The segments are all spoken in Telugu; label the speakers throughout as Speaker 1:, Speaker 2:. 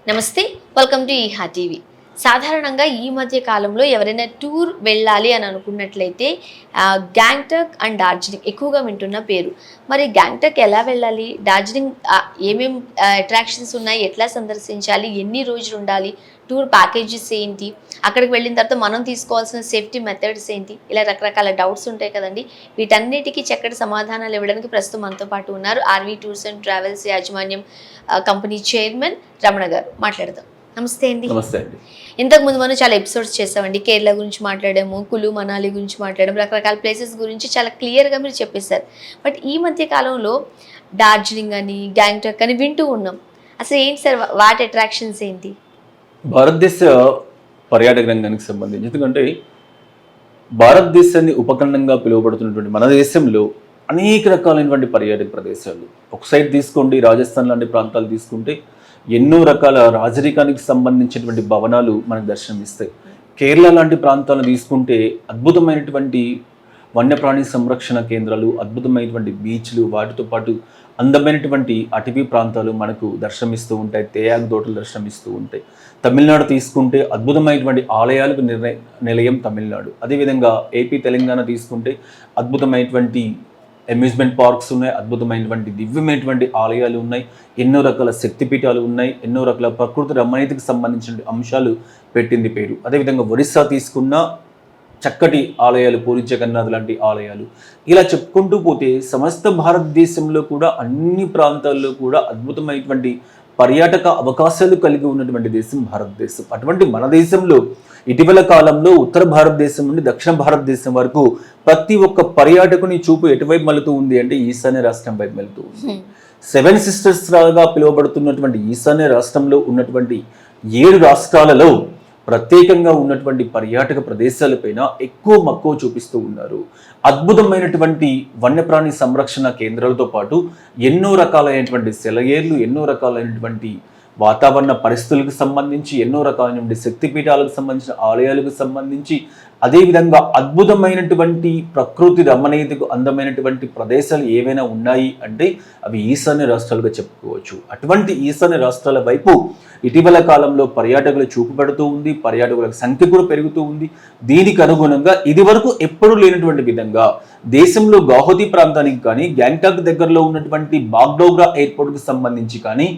Speaker 1: నమస్తే, వెల్కమ్ టు ఈహా టీవీ. సాధారణంగా ఈ మధ్య కాలంలో ఎవరైనా టూర్ వెళ్ళాలి అని అనుకున్నట్లయితే గ్యాంగ్టక్ అండ్ డార్జిలింగ్ ఎక్కువగా వింటున్న పేరు. మరి గ్యాంగ్టక్ ఎలా వెళ్ళాలి, డార్జిలింగ్ ఏమేం అట్రాక్షన్స్ ఉన్నాయి, ఎట్లా సందర్శించాలి, ఎన్ని రోజులు ఉండాలి, టూర్ ప్యాకేజెస్ ఏంటి, అక్కడికి వెళ్ళిన తర్వాత మనం తీసుకోవాల్సిన సేఫ్టీ మెథడ్స్ ఏంటి, ఇలా రకరకాల డౌట్స్ ఉంటాయి కదండి. వీటన్నిటికీ చక్కటి సమాధానాలు ఇవ్వడానికి ప్రస్తుతం మనతో పాటు ఉన్నారు ఆర్వీ టూర్స్ అండ్ ట్రావెల్స్ యాజమాన్యం కంపెనీ చైర్మన్ రమణ గారు. మాట్లాడదాం. నమస్తే అండి.
Speaker 2: నమస్తే అండి.
Speaker 1: ఇంతకుముందు మనం చాలా ఎపిసోడ్స్ చేసామండి. కేరళ గురించి మాట్లాడాము, కులు మనాలి గురించి మాట్లాడాము, రకరకాల ప్లేసెస్ గురించి చాలా క్లియర్గా మీరు చెప్పేశారు. బట్ ఈ మధ్య కాలంలో డార్జిలింగ్ అని, గ్యాంగ్టాక్ అని వింటూ ఉన్నాం. అసలు ఏంటి సార్ వాటి అట్రాక్షన్స్ ఏంటి?
Speaker 2: భారతదేశ పర్యాటక రంగానికి సంబంధించి, ఎందుకంటే భారతదేశాన్ని ఉపఖండంగా పిలువబడుతున్నటువంటి మన దేశంలో అనేక రకాలైనటువంటి పర్యాటక ప్రదేశాలు. ఒక సైడ్ తీసుకోండి, రాజస్థాన్ లాంటి ప్రాంతాలు తీసుకుంటే ఎన్నో రకాల రాజరికానికి సంబంధించినటువంటి భవనాలు మనకు దర్శనమిస్తాయి. కేరళ లాంటి ప్రాంతాలను తీసుకుంటే అద్భుతమైనటువంటి వన్యప్రాణి సంరక్షణ కేంద్రాలు, అద్భుతమైనటువంటి బీచ్లు, వాటితో పాటు అందమైనటువంటి అటవీ ప్రాంతాలు మనకు దర్శనమిస్తూ ఉంటాయి. తేయాకు తోటలు దర్శనమిస్తూ ఉంటాయి. తమిళనాడు తీసుకుంటే అద్భుతమైనటువంటి ఆలయాలకు నిలయం తమిళనాడు. అదేవిధంగా ఏపీ తెలంగాణ తీసుకుంటే అద్భుతమైనటువంటి అమ్యూజ్మెంట్ పార్క్స్ ఉన్నాయి, అద్భుతమైనటువంటి దివ్యమైనటువంటి ఆలయాలు ఉన్నాయి, ఎన్నో రకాల శక్తిపీఠాలు ఉన్నాయి, ఎన్నో రకాల ప్రకృతి రమణీయతకు సంబంధించిన అంశాలు పెట్టింది పేరు. అదేవిధంగా ఒరిస్సా తీసుకున్న చక్కటి ఆలయాలు, పూరి జగన్నాథ్ లాంటి ఆలయాలు, ఇలా చెప్పుకుంటూ పోతే సమస్త భారతదేశంలో కూడా అన్ని ప్రాంతాల్లో కూడా అద్భుతమైనటువంటి పర్యాటక అవకాశాలు కలిగి ఉన్నటువంటి దేశం భారతదేశం. అటువంటి మన దేశంలో ఇటీవల కాలంలో ఉత్తర భారతదేశం నుండి దక్షిణ భారతదేశం వరకు ప్రతి ఒక్క పర్యాటకుని చూపు ఎటువైపు మలుతూ ఉంది అంటే ఈశాన్య రాష్ట్రం వైపు వెళ్తూ ఉంది. 7 సిస్టర్స్ లాగా పిలువబడుతున్నటువంటి ఈశాన్య రాష్ట్రంలో ఉన్నటువంటి 7 రాష్ట్రాలలో ప్రత్యేకంగా ఉన్నటువంటి పర్యాటక ప్రదేశాలపైన ఎక్కువ మక్కువ చూపిస్తూ ఉన్నారు. అద్భుతమైనటువంటి వన్యప్రాణి సంరక్షణ కేంద్రాలతో పాటు ఎన్నో రకాలైనటువంటి సెలయేర్లు, ఎన్నో రకాలైనటువంటి వాతావరణ పరిస్థితులకు సంబంధించి, ఎన్నో రకాలైనటువంటి శక్తిపీఠాలకు సంబంధించిన ఆలయాలకు సంబంధించి, అదేవిధంగా అద్భుతమైనటువంటి ప్రకృతి రమణీయతకు అందమైనటువంటి ప్రదేశాలు ఏవైనా ఉన్నాయి అంటే అవి ఈశాన్య రాష్ట్రాలుగా చెప్పుకోవచ్చు. అటువంటి ఈశాన్య రాష్ట్రాల వైపు ఇటీవల కాలంలో పర్యాటకులు చూపు పెడుతూ ఉంది. పర్యాటకుల సంఖ్య కూడా పెరుగుతూ ఉంది. దీనికి అనుగుణంగా ఇది వరకు ఎప్పుడూ లేనటువంటి విధంగా దేశంలో గౌహతి ప్రాంతానికి కానీ, గ్యాంగ్టాక్ దగ్గరలో ఉన్నటువంటి బాగ్డోగ్రా ఎయిర్పోర్ట్కి సంబంధించి కానీ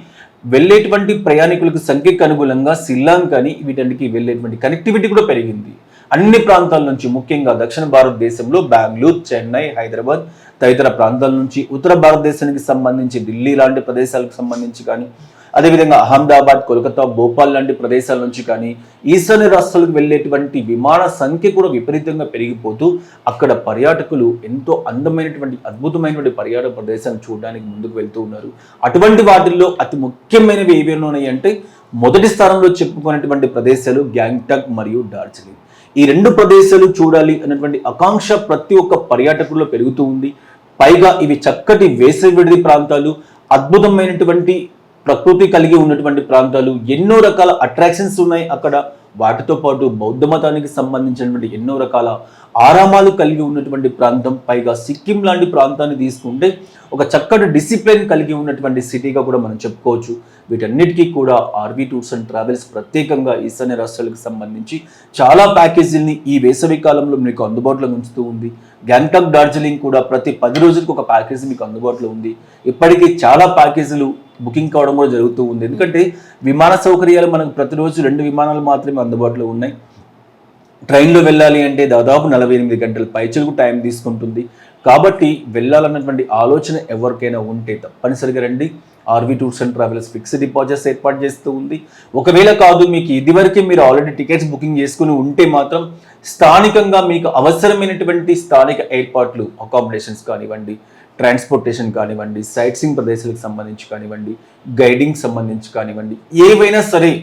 Speaker 2: వెళ్ళేటువంటి ప్రయాణికులకు సంఖ్యకు అనుగుణంగా సిల్లాంగ్ కానీ వీటన్నిటికి వెళ్ళేటువంటి కనెక్టివిటీ కూడా పెరిగింది. అన్ని ప్రాంతాల నుంచి, ముఖ్యంగా దక్షిణ భారతదేశంలో బెంగళూరు, చెన్నై, హైదరాబాద్ తదితర ప్రాంతాల నుంచి, ఉత్తర భారతదేశానికి సంబంధించి ఢిల్లీ లాంటి ప్రదేశాలకు సంబంధించి కానీ, అదేవిధంగా అహ్మదాబాద్, కోల్కతా, భోపాల్ లాంటి ప్రదేశాల నుంచి కానీ ఈశాన్య రాష్ట్రాలకు వెళ్ళేటువంటి విమాన సంఖ్య కూడా విపరీతంగా పెరిగిపోతూ అక్కడ పర్యాటకులు ఎంతో అందమైనటువంటి అద్భుతమైనటువంటి పర్యాటక ప్రదేశాలను చూడడానికి ముందుకు వెళ్తూ ఉన్నారు. అటువంటి వాటిల్లో అతి ముఖ్యమైనవి ఏవైనా ఉన్నాయి అంటే మొదటి స్థానంలో చెప్పుకునేటువంటి ప్రదేశాలు గ్యాంగ్టాక్ మరియు డార్జిలింగ్. ఈ 2 ప్రదేశాలు చూడాలి అన్నటువంటి ఆకాంక్ష ప్రతి ఒక్క పర్యాటకుల్లో పెరుగుతూ ఉంది. పైగా ఇవి చక్కటి వేసవి విడిది ప్రాంతాలు, అద్భుతమైనటువంటి ప్రకృతి కలిగి ఉన్నటువంటి ప్రాంతాలు, ఎన్నో రకాల అట్రాక్షన్స్ ఉన్నాయి అక్కడ. వాటితో పాటు బౌద్ధ మతానికి సంబంధించినటువంటి ఎన్నో రకాల ఆరామాలు కలిగి ఉన్నటువంటి ప్రాంతం. పైగా సిక్కిం లాంటి ప్రాంతాన్ని తీసుకుంటే ఒక చక్కటి డిసిప్లిన్ కలిగి ఉన్నటువంటి సిటీగా కూడా మనం చెప్పుకోవచ్చు. వీటన్నిటికీ కూడా ఆర్వీ టూర్స్ అండ్ ట్రావెల్స్ ప్రత్యేకంగా ఈశాన్య రాష్ట్రాలకు సంబంధించి చాలా ప్యాకేజీల్ని ఈ వేసవి కాలంలో మీకు అందుబాటులో ఉంచుతూ ఉంది. గ్యాంగ్టాక్, డార్జిలింగ్ కూడా ప్రతి 10 రోజులకు ఒక ప్యాకేజీ మీకు అందుబాటులో ఉంది. ఇప్పటికీ చాలా ప్యాకేజీలు బుకింగ్ కావడం కూడా జరుగుతూ ఉంది. ఎందుకంటే విమాన సౌకర్యాలు మనకు ప్రతిరోజు 2 విమానాలు మాత్రమే అందుబాటులో ఉన్నాయి. ట్రైన్లో వెళ్ళాలి అంటే దాదాపు 48 గంటల పైచలకు టైం తీసుకుంటుంది. కాబట్టి వెళ్ళాలన్నటువంటి ఆలోచన ఎవరికైనా ఉంటే తప్పనిసరిగా రండి. RV Tours and Travels fixed deposits ఏర్పాటు చేస్తూ ఉంది. ఒకవేళ కాదు, మీకు ఇదివరకే మీరు ఆల్రెడీ టికెట్స్ బుకింగ్ చేసుకుని ఉంటే మాత్రం స్థానికంగా మీకు అవసరమైనటువంటి స్థానిక ఏర్పాట్లు, అకామిడేషన్స్ కానివ్వండి, ట్రాన్స్పోర్టేషన్ కానివ్వండి, సైట్ సీయింగ్ ప్రదేశాలకు సంబంధించి కానివ్వండి, గైడింగ్ సంబంధించి కానివ్వండి, ఏవైనా సరే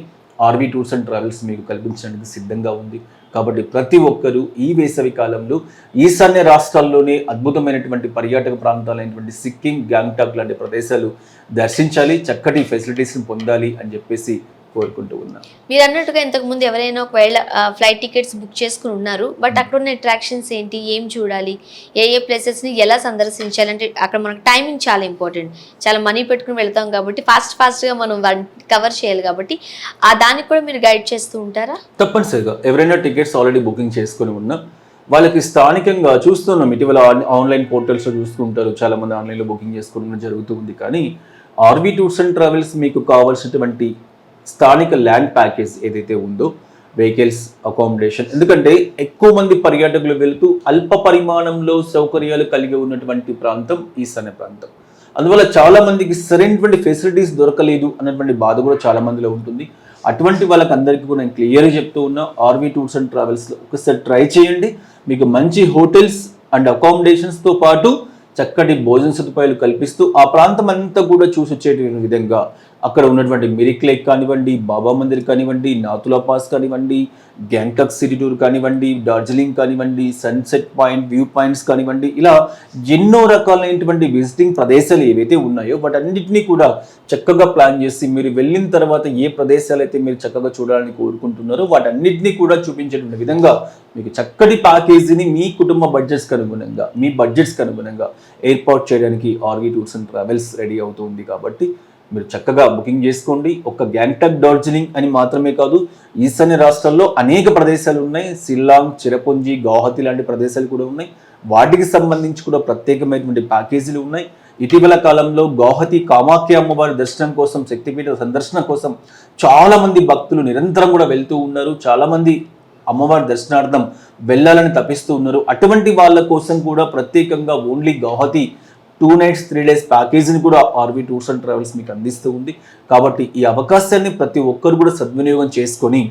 Speaker 2: ఆర్వీ టూర్స్ అండ్ ట్రావెల్స్ మీకు కల్పించడానికి సిద్ధంగా ఉంది. కాబట్టి ప్రతి ఒక్కరూ ఈ వేసవి కాలంలో ఈశాన్య రాష్ట్రాల్లోనే అద్భుతమైనటువంటి పర్యాటక ప్రాంతాలైనటువంటి సిక్కిం, గ్యాంగ్టాక్ లాంటి ప్రదేశాలు దర్శించాలి, చక్కటి ఫెసిలిటీస్ని పొందాలి అని చెప్పేసి కోరుకుంటూ ఉన్నాను.
Speaker 1: మీరు అన్నట్టుగా ఇంతకుముందు ఎవరైనా ఒకవేళ ఫ్లైట్ టికెట్స్ బుక్ చేసుకుని ఉన్నారు, బట్ అక్కడ ఉన్న అట్రాక్షన్స్ ఏంటి, ఏం చూడాలి, ఏ ఏ ప్లేసెస్ని ఎలా సందర్శించాలి అంటే అక్కడ మనకు టైమింగ్ చాలా ఇంపార్టెంట్. చాలా మనీ పెట్టుకుని వెళ్తాం కాబట్టి ఫాస్ట్గా మనం కవర్ చేయాలి కాబట్టి దానికి కూడా మీరు గైడ్ చేస్తూ ఉంటారా?
Speaker 2: తప్పనిసరిగా ఎవరైనా టికెట్స్ ఆల్రెడీ బుకింగ్ చేసుకుని ఉన్నా వాళ్ళకి స్థానికంగా చూస్తున్నాం, ఇటీవల ఆన్లైన్ పోర్టల్స్లో చూస్తుంటారు, చాలామంది ఆన్లైన్లో బుకింగ్ చేసుకోవడం జరుగుతూ ఉంది. కానీ ఆర్వీ టూర్స్ అండ్ ట్రావెల్స్ మీకు కావాల్సినటువంటి స్థానిక ల్యాండ్ ప్యాకేజ్ ఏదైతే ఉందో, వెహికల్స్, అకామిడేషన్, ఎందుకంటే ఎక్కువ మంది పర్యాటకులు వెళుతూ అల్ప పరిమాణంలో సౌకర్యాలు కలిగి ఉన్నటువంటి ప్రాంతం ఈశాన్య ప్రాంతం. అందువల్ల చాలా మందికి సరైనటువంటి ఫెసిలిటీస్ దొరకలేదు అన్నటువంటి బాధ కూడా చాలా మందిలో ఉంటుంది. అటువంటి వాళ్ళకి అందరికీ కూడా నేను క్లియర్గా చెప్తూ ఉన్నా, ఆర్వీ టూర్స్ అండ్ ట్రావెల్స్లో ఒకసారి ట్రై చేయండి. మీకు మంచి హోటల్స్ అండ్ అకామిడేషన్స్తో పాటు చక్కటి భోజన సదుపాయాలు కల్పిస్తూ ఆ ప్రాంతం అంతా కూడా చూసి వచ్చే విధంగా అక్కడ ఉన్నటువంటి మిరిక్ లేక్ కానివ్వండి, బాబా మందిర్ కానివ్వండి, నాతులా పాస్ కానివ్వండి, గ్యాంగ్టాక్ సిటీ టూర్ కానివ్వండి, డార్జిలింగ్ కానివ్వండి, సన్సెట్ పాయింట్, వ్యూ పాయింట్స్ కానివ్వండి, ఇలా ఎన్నో రకాలైనటువంటి విజిటింగ్ ప్రదేశాలు ఏవైతే ఉన్నాయో వాటన్నిటినీ కూడా చక్కగా ప్లాన్ చేసి మీరు వెళ్ళిన తర్వాత ఏ ప్రదేశాలు అయితే మీరు చక్కగా చూడాలని కోరుకుంటున్నారో వాటన్నిటినీ కూడా చూపించేటువంటి విధంగా మీకు చక్కటి ప్యాకేజీని మీ కుటుంబ బడ్జెట్స్కి అనుగుణంగా, మీ బడ్జెట్స్కి అనుగుణంగా ఏర్పాటు చేయడానికి RV Tours and Travels ready అవుతుంది. కాబట్టి మీరు చక్కగా బుకింగ్ చేసుకోండి. ఒక గ్యాంగ్టాక్, డార్జిలింగ్ అని మాత్రమే కాదు, ఈశాన్య రాష్ట్రాల్లో అనేక ప్రదేశాలు ఉన్నాయి. సిల్లాంగ్, చిరపుంజి, గౌహతి లాంటి ప్రదేశాలు కూడా ఉన్నాయి. వాటికి సంబంధించి కూడా ప్రత్యేకమైనటువంటి ప్యాకేజీలు ఉన్నాయి. ఇటీవల కాలంలో గౌహతి కామాఖ్య అమ్మవారి దర్శనం కోసం, శక్తిపీఠ సందర్శన కోసం చాలా మంది భక్తులు నిరంతరం కూడా వెళ్తూ ఉన్నారు. చాలా మంది అమ్మవారి దర్శనార్థం వెళ్ళాలని తపిస్తూ ఉన్నారు. అటువంటి వాళ్ళ కోసం కూడా ప్రత్యేకంగా ఓన్లీ గౌహతి 2 nights 3 days ప్యాకేజీని కూడా ఆర్వీ టూర్స్ అండ్ ట్రావెల్స్ మీకు అందిస్తూ ఉంది. కాబట్టి ఈ అవకాశాన్ని ప్రతి ఒక్కరు కూడా సద్వినియోగం చేసుకొని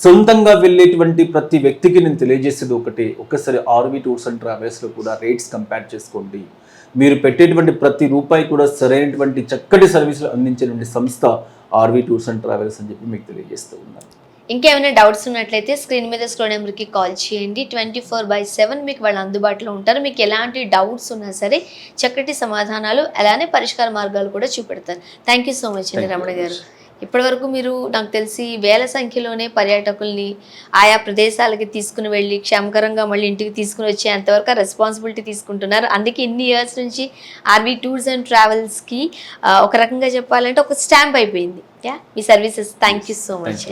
Speaker 2: సొంతంగా వెళ్ళేటువంటి ప్రతి వ్యక్తికి నేను తెలియజేసేది ఒకటే, ఒక్కసారి ఆర్వీ టూర్స్ అండ్ ట్రావెల్స్లో కూడా రేట్స్ కంపేర్ చేసుకోండి. మీరు పెట్టేటువంటి ప్రతి రూపాయి కూడా సరైనటువంటి చక్కటి సర్వీసులు అందించేటువంటి సంస్థ ఆర్వీ టూర్స్ అండ్ ట్రావెల్స్ అని చెప్పి మీకు తెలియజేస్తూ ఉన్నాను.
Speaker 1: ఇంకేమైనా డౌట్స్ ఉన్నట్లయితే స్క్రీన్ మీద స్క్రోల్ నెంబర్కి కాల్ చేయండి. 24/7 మీకు వాళ్ళు అందుబాటులో ఉంటారు. మీకు ఎలాంటి డౌట్స్ ఉన్నా సరే చక్కటి సమాధానాలు అలానే పరిష్కార మార్గాలు కూడా చూపెడతారు. థ్యాంక్ యూ సో మచ్ అండి రమణ గారు. ఇప్పటివరకు మీరు నాకు తెలిసి వేల సంఖ్యలోనే పర్యాటకుల్ని ఆయా ప్రదేశాలకి తీసుకుని వెళ్ళి క్షేమకరంగా మళ్ళీ ఇంటికి తీసుకుని వచ్చేంతవరకు రెస్పాన్సిబిలిటీ తీసుకుంటున్నారు. అందుకే ఇన్ని ఇయర్స్ నుంచి ఆర్వీ టూర్స్ అండ్ ట్రావెల్స్కి ఒక రకంగా చెప్పాలంటే ఒక స్టాంప్ అయిపోయింది మీ services. Thank you so much.